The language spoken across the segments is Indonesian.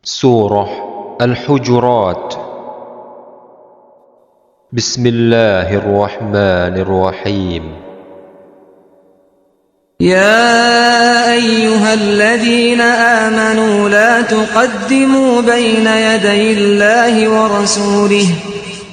Surah Al-Hujurat. Bismillahirrahmanirrahim. يا أيها الذين آمنوا لا تقدموا بين يدي الله ورسوله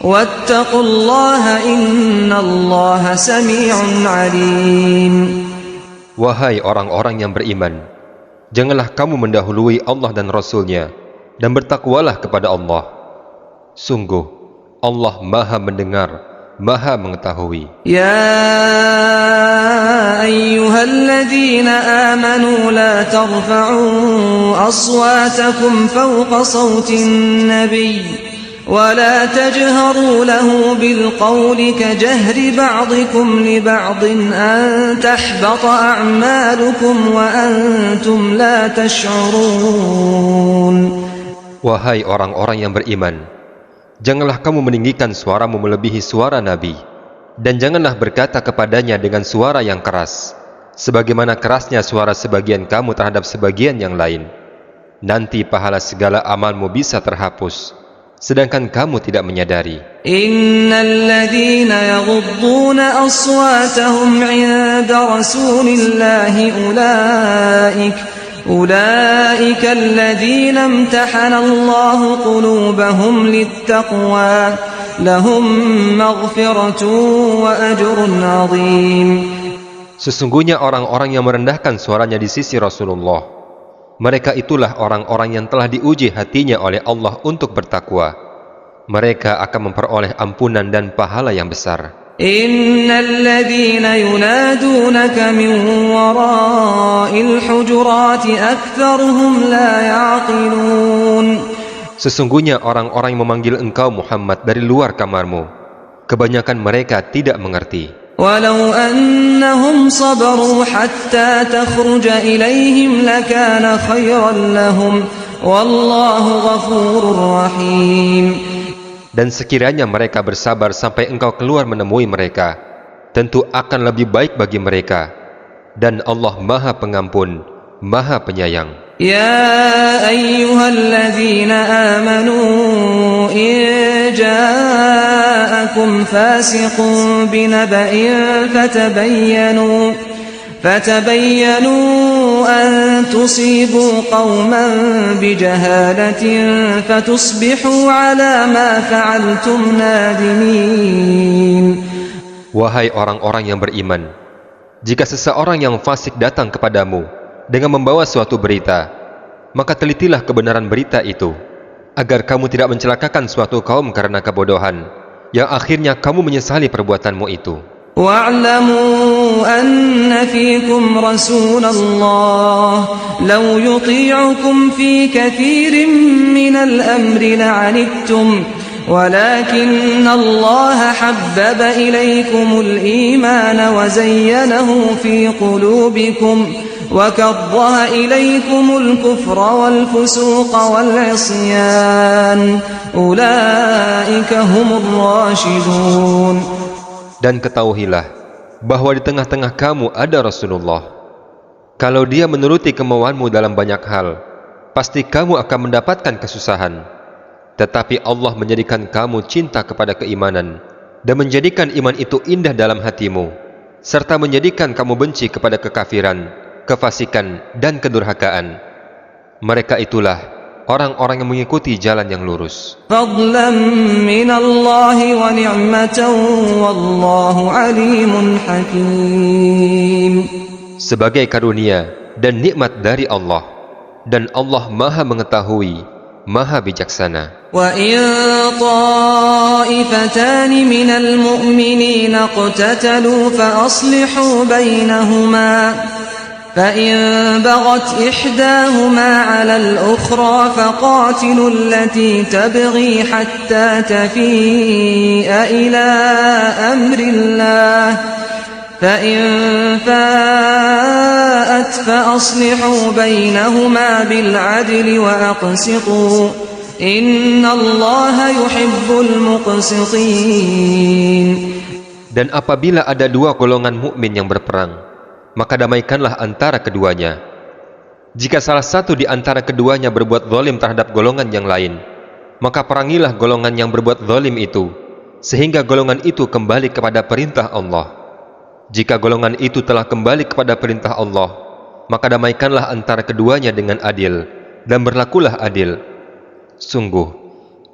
واتقوا الله إن الله سميع عليم. Wahai orang-orang yang beriman, janganlah kamu mendahului Allah dan Rasul-Nya, dan bertakwalah kepada Allah. Sungguh, Allah Maha mendengar, Maha mengetahui. يا أيها الذين آمنوا لا ترفعوا أصواتكم فوق صوت النبي ولا تجهروا له بالقول كجهر بعضكم لبعض أن تحبط أعمالكم وأنتم لا تشعرون. Wahai orang-orang yang beriman, janganlah kamu meninggikan suaramu melebihi suara Nabi, dan janganlah berkata kepadanya dengan suara yang keras, sebagaimana kerasnya suara sebagian kamu terhadap sebagian yang lain. Nanti pahala segala amalmu bisa terhapus, sedangkan kamu tidak menyadari. Innal ladzina yaghudduna aswatahum 'inda rasulillahi ulaika alladhina imtahana Allahu qulubahum littaqwa lahum maghfiratun wa ajrun 'azim. Sesungguhnya orang-orang yang merendahkan suaranya di sisi Rasulullah, mereka itulah orang-orang yang telah diuji hatinya oleh Allah untuk bertakwa. Mereka akan memperoleh ampunan dan pahala yang besar. Innal ladzina yunadunaka min wara'il hujurati aktsaruhum la ya'qilun. Sesungguhnya orang-orang yang memanggil engkau Muhammad dari luar kamarmu, kebanyakan mereka tidak mengerti. Walau annahum sabaru hatta takhruja ilaihim lakana khairan lahum wallahu ghafurur rahim. Dan sekiranya mereka bersabar sampai engkau keluar menemui mereka, tentu akan lebih baik bagi mereka, dan Allah Maha Pengampun, Maha Penyayang. Ya ayyuhalladzina amanu in ja'akum fasiqun binaba'in fatabayyanu an tusibu qauman bijahalatin fatusbihu ala ma fa'altum nadimin. Wahai orang-orang yang beriman, jika seseorang yang fasik datang kepadamu dengan membawa suatu berita, maka telitilah kebenaran berita itu, agar kamu tidak mencelakakan suatu kaum karena kebodohan, yang akhirnya kamu menyesali perbuatanmu itu. Wa'lamu anna fiikum Rasulullah law yuti'ukum fi kathirin minal amri la'anittum walakinna Allah habbaba ilaykumul imana wa zayyanahu fi qulubikum وَكَرَّهَ إِلَيْكُمُ الْكُفْرَ وَالْفُسُوقَ وَالْعِصْيَانَ أُولَئِكَ هُمُ الرَّاشِدُونَ. Dan ketahuilah bahwa di tengah-tengah kamu ada Rasulullah. Kalau dia menuruti kemauanmu dalam banyak hal, pasti kamu akan mendapatkan kesusahan. Tetapi Allah menjadikan kamu cinta kepada keimanan dan menjadikan iman itu indah dalam hatimu, serta menjadikan kamu benci kepada kekafiran, kefasikan dan kedurhakaan. Mereka itulah orang-orang yang mengikuti jalan yang lurus. Fadlan minallahi wa ni'matan wallahu alimun hakim. Sebagai karunia dan nikmat dari Allah, dan Allah Maha mengetahui, Maha bijaksana. Wa in ta'ifatan minal mu'minina iqtatalu fa aslihu bainahuma فإن بغت إحداهما على الأخرى فقاتلوا التي تبغي حتى تفيء إلى أمر الله فإن فاءت فأصلحوا بينهما بالعدل وأقسطوا إن الله يحب المقسطين. Dan apabila ada dua golongan mukmin yang berperang, maka damaikanlah antara keduanya. Jika salah satu di antara keduanya berbuat zalim terhadap golongan yang lain, maka perangilah golongan yang berbuat zalim itu, sehingga golongan itu kembali kepada perintah Allah. Jika golongan itu telah kembali kepada perintah Allah, maka damaikanlah antara keduanya dengan adil, dan berlakulah adil. Sungguh,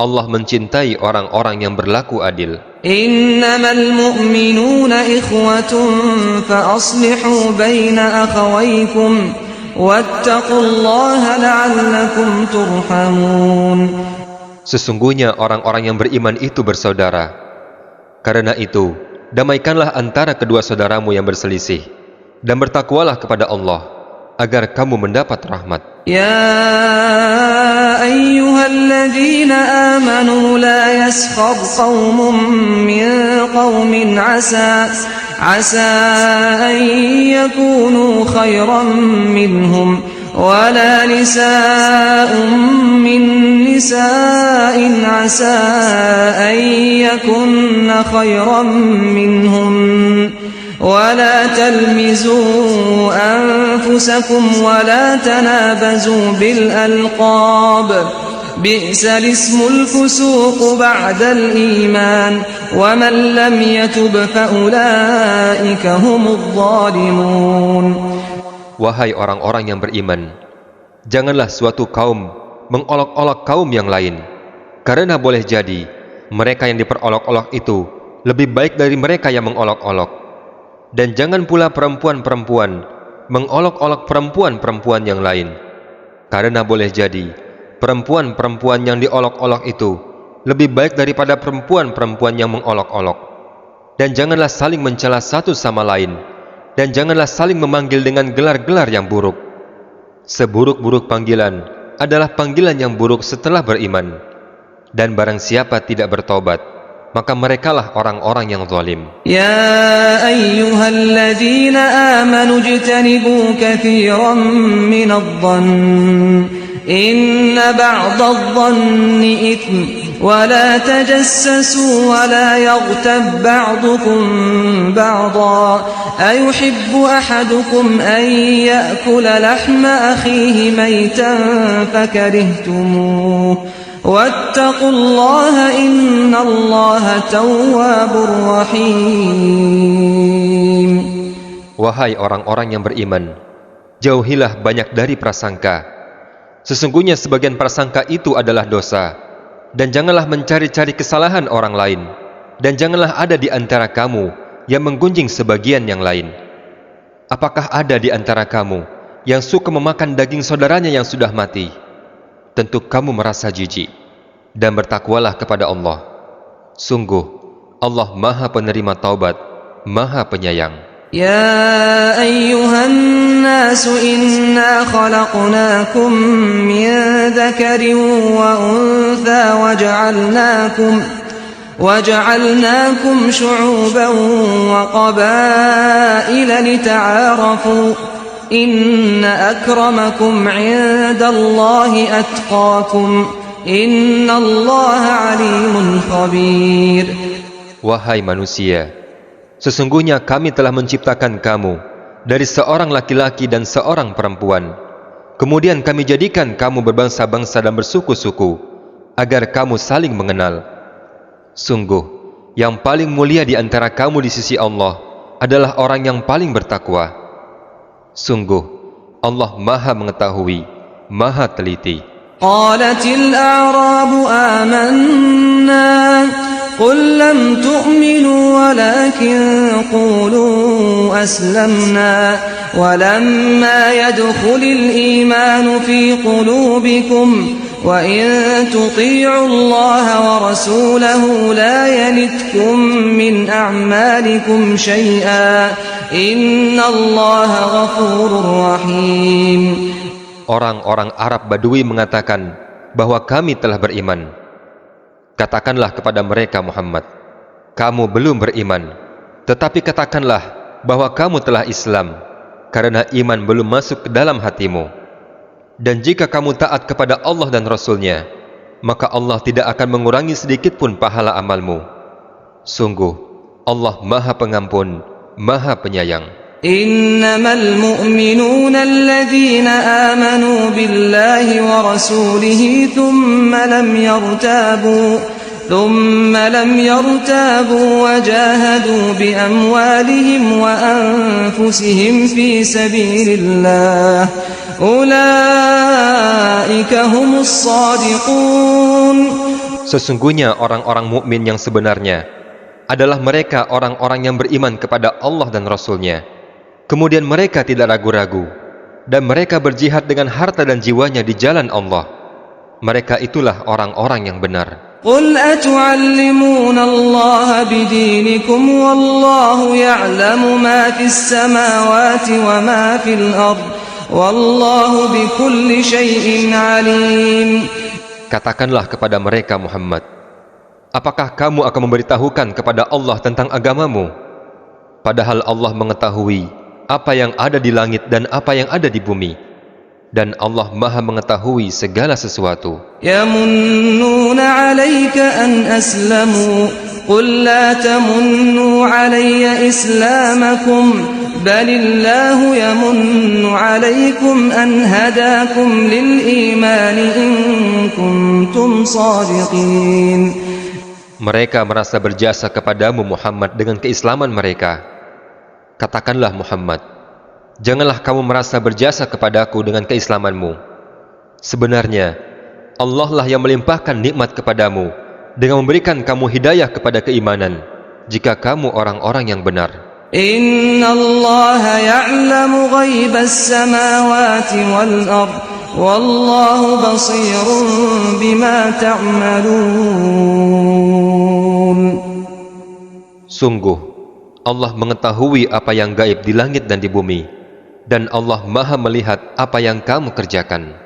Allah mencintai orang-orang yang berlaku adil. Innamal mu'minuna ikhwatun fa aslihu baina akhawaykum wattaqullaha la'allakum turhamun. Sesungguhnya orang-orang yang beriman itu bersaudara. Karena itu, damaikanlah antara kedua saudaramu yang berselisih, dan bertakwalah kepada Allah, agar kamu mendapat rahmat. Ya ayyuhalladzina amanu la yaskhar qaumun min qaumin asa an yakunu khairan minhum wala nisa'un min nisa'in asa an yakunna khairan minhum ولا تلمزوا أنفسكم ولا تنابزوا بالألقاب بئس الاسم الفسوق بعد الإيمان ومن لم يتب فأولئك هم الظالمون. Wahai orang-orang yang beriman, janganlah suatu kaum mengolok-olok kaum yang lain, karena boleh jadi mereka yang diperolok-olok itu lebih baik dari mereka yang mengolok-olok. Dan jangan pula perempuan-perempuan mengolok-olok perempuan-perempuan yang lain, karena boleh jadi perempuan-perempuan yang diolok-olok itu lebih baik daripada perempuan-perempuan yang mengolok-olok. Dan janganlah saling mencela satu sama lain, dan janganlah saling memanggil dengan gelar-gelar yang buruk. Seburuk-buruk panggilan adalah panggilan yang buruk setelah beriman. Dan barang siapa tidak bertobat, maka merekalah orang-orang yang zalim. Ya ayyuhalladzina amanu ijtanibu katsiran minadh-dhann inna ba'dadh-dhanni itsm wa la tajassasu wa la yaghtab ba'dukum ba'dha ayuhibbu ahadukum an ya'kula lahma akhihi maytan fakarihtumuh wattaqullaha innallaha tawwabur rahim. Wahai orang-orang yang beriman, jauhilah banyak dari prasangka. Sesungguhnya sebagian prasangka itu adalah dosa. Dan janganlah mencari-cari kesalahan orang lain, dan janganlah ada di antara kamu yang menggunjing sebagian yang lain. Apakah ada di antara kamu yang suka memakan daging saudaranya yang sudah mati? Tentu kamu merasa jijik, dan bertakwalah kepada Allah. Sungguh, Allah Maha Penerima Taubat, Maha Penyayang. Ya ayyuhan nasu inna khalaqnakum min dzakarin wa untha waja'alnakum syu'uban wa qabaila lita'arafu inna akramakum 'indallahi atqakum innallaha 'alimun khabir. Wahai manusia, sesungguhnya kami telah menciptakan kamu dari seorang laki-laki dan seorang perempuan. Kemudian kami jadikan kamu berbangsa-bangsa dan bersuku-suku, agar kamu saling mengenal. Sungguh, yang paling mulia di antara kamu di sisi Allah adalah orang yang paling bertakwa. Sungguh, Allah Maha Mengetahui, Maha Teliti. Qalatil a'rabu amanna qul lam tu'minu walakin qulu aslamna walamma yadkhulil imanu fi qulubikum wa in tuti'u Allah wa rasulahu la yalitkum min a'malikum syai'a innallaha ghafurur rahim. Orang-orang Arab Badui mengatakan bahwa kami telah beriman. Katakanlah kepada mereka, Muhammad, kamu belum beriman, tetapi katakanlah bahwa kamu telah Islam, karena iman belum masuk ke dalam hatimu. Dan jika kamu taat kepada Allah dan Rasul-Nya, maka Allah tidak akan mengurangi sedikit pun pahala amalmu. Sungguh, Allah Maha Pengampun, Maha Penyayang. إنما المؤمنون الذين آمنوا بالله ورسوله ثم لم يرتابوا وجاهدوا بأموالهم وأنفسهم في سبيل الله أولئك هم الصادقون. Sesungguhnya orang-orang mukmin yang sebenarnya adalah mereka orang-orang yang beriman kepada Allah dan Rasul-Nya. Kemudian mereka tidak ragu-ragu, dan mereka berjihad dengan harta dan jiwanya di jalan Allah. Mereka itulah orang-orang yang benar. قل أتعلمون الله بدينكم والله يعلم ما في السماوات وما في الأرض والله بكل شيء عليم. Katakanlah kepada mereka Muhammad, apakah kamu akan memberitahukan kepada Allah tentang agamamu? Padahal Allah mengetahui apa yang ada di langit dan apa yang ada di bumi. Dan Allah Maha mengetahui segala sesuatu. Yamunnuna 'alaika an aslamu qul la tamunnu 'alayya islamakum balillahu yamunnu 'alaykum an hadakum lil iman in kuntum shadiqin. Mereka merasa berjasa kepadamu Muhammad dengan keislaman mereka. Katakanlah Muhammad, janganlah kamu merasa berjasa kepadaku dengan keislamanmu. Sebenarnya, Allah lah yang melimpahkan nikmat kepadamu dengan memberikan kamu hidayah kepada keimanan, jika kamu orang-orang yang benar. Inna Allah ya'lamu ghaibas samawati wal ard, wallahu basirun bima ta'malun. Sungguh, Allah mengetahui apa yang gaib di langit dan di bumi, dan Allah Maha melihat apa yang kamu kerjakan.